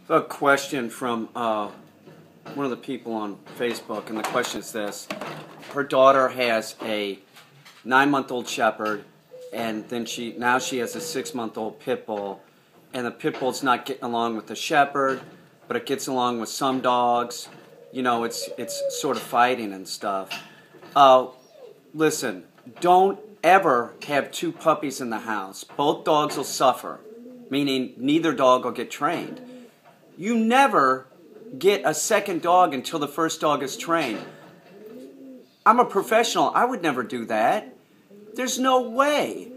A question from one of the people on Facebook, and the question is this. Her daughter has a 9-month-old shepherd, and then now she has a 6-month-old pit bull, and the pit bull's not getting along with the shepherd, but it gets along with some dogs. You know, it's sort of fighting and stuff. Listen, don't ever have 2 puppies in the house. Both dogs will suffer, meaning neither dog will get trained. You never get a second dog until the first dog is trained. I'm a professional. I would never do that. There's no way.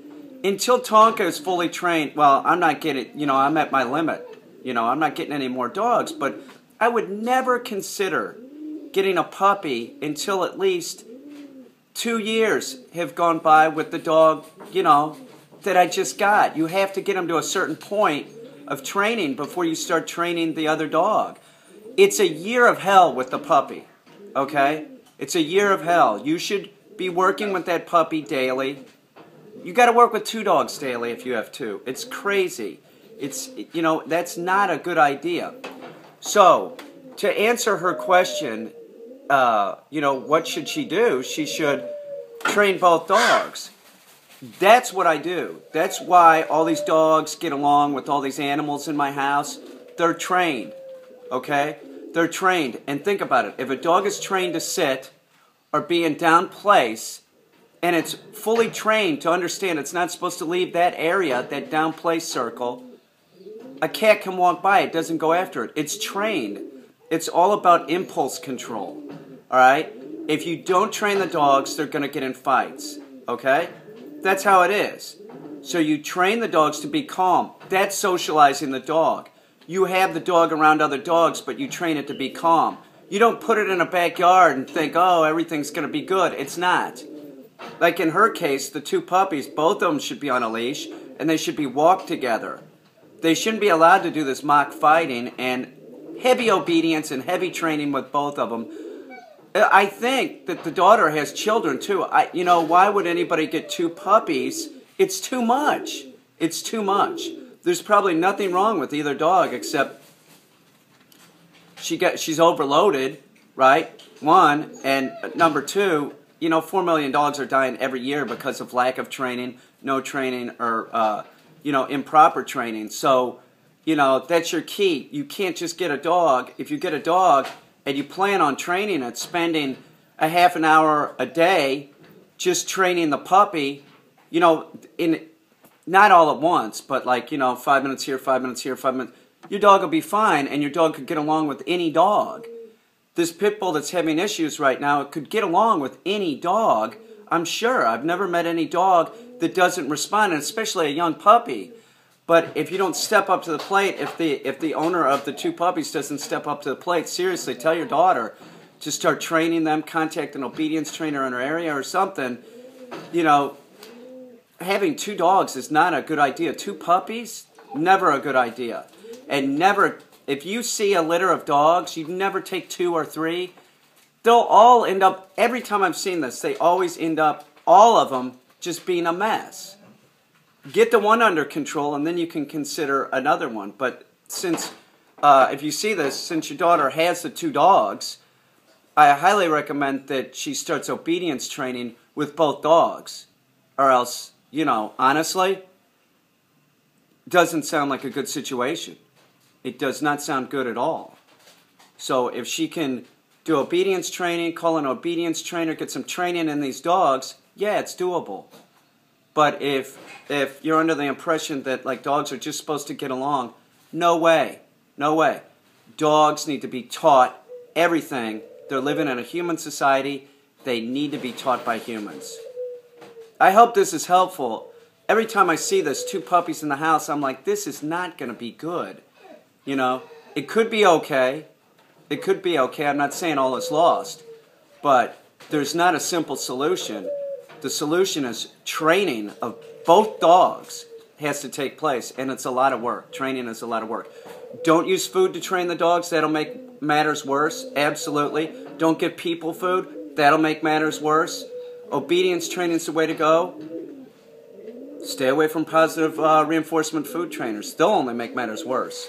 Until Tonka is fully trained, well, I'm not getting, I'm at my limit. I'm not getting any more dogs, but I would never consider getting a puppy until at least 2 years have gone by with the dog, that I just got. You have to get them to a certain point of training before you start training the other dog. It's a year of hell with the puppy, okay? It's a year of hell. You should be working with that puppy daily. You got to work with 2 dogs daily if you have 2. It's crazy. That's not a good idea. So, to answer her question, what should she do? She should train both dogs. That's what I do. That's why all these dogs get along with all these animals in my house. They're trained, okay? They're trained. And think about it. If a dog is trained to sit or be in down place, and it's fully trained to understand it's not supposed to leave that area, that down place circle, a cat can walk by. It doesn't go after it. It's trained. It's all about impulse control, all right? If you don't train the dogs, they're going to get in fights, okay? That's how it is. So you train the dogs to be calm. That's socializing the dog. You have the dog around other dogs, but you train it to be calm. You don't put it in a backyard and think, oh, everything's going to be good. It's not. Like in her case, the 2 puppies, both of them should be on a leash, and they should be walked together. They shouldn't be allowed to do this mock fighting and heavy obedience and heavy training with both of them. I think that the daughter has children too. Why would anybody get 2 puppies? It's too much. It's too much. There's probably nothing wrong with either dog except she's overloaded, right? 1, and number 2, 4 million dogs are dying every year because of lack of training, no training, or improper training. So, that's your key. You can't just get a dog. If you get a dog and you plan on training it, spending a half an hour a day just training the puppy, not all at once, but 5 minutes here, 5 minutes here, 5 minutes, your dog will be fine, and your dog could get along with any dog. This pit bull that's having issues right now, it could get along with any dog, I'm sure. I've never met any dog that doesn't respond, and especially a young puppy. But if you don't step up to the plate, if the owner of the 2 puppies doesn't step up to the plate, seriously, tell your daughter to start training them, contact an obedience trainer in her area or something. Having 2 dogs is not a good idea. 2 puppies, never a good idea. And never, if you see a litter of dogs, you never take 2 or 3. They'll all end up, every time I've seen this, they always end up, all of them, just being a mess. Get the one under control, and then you can consider another one. But since, if you see this, since your daughter has the 2 dogs, I highly recommend that she starts obedience training with both dogs. Or else, honestly, doesn't sound like a good situation. It does not sound good at all. So if she can do obedience training, call an obedience trainer, get some training in these dogs, yeah, it's doable. But if you're under the impression that dogs are just supposed to get along, no way. No way. Dogs need to be taught everything. They're living in a human society. They need to be taught by humans. I hope this is helpful. Every time I see this, 2 puppies in the house, I'm like, this is not going to be good. It could be okay. It could be okay. I'm not saying all is lost. But there's not a simple solution. The solution is training of both dogs has to take place, and it's a lot of work. Training is a lot of work. Don't use food to train the dogs. That'll make matters worse. Absolutely. Don't give people food. That'll make matters worse. Obedience training is the way to go. Stay away from positive reinforcement food trainers. They'll only make matters worse.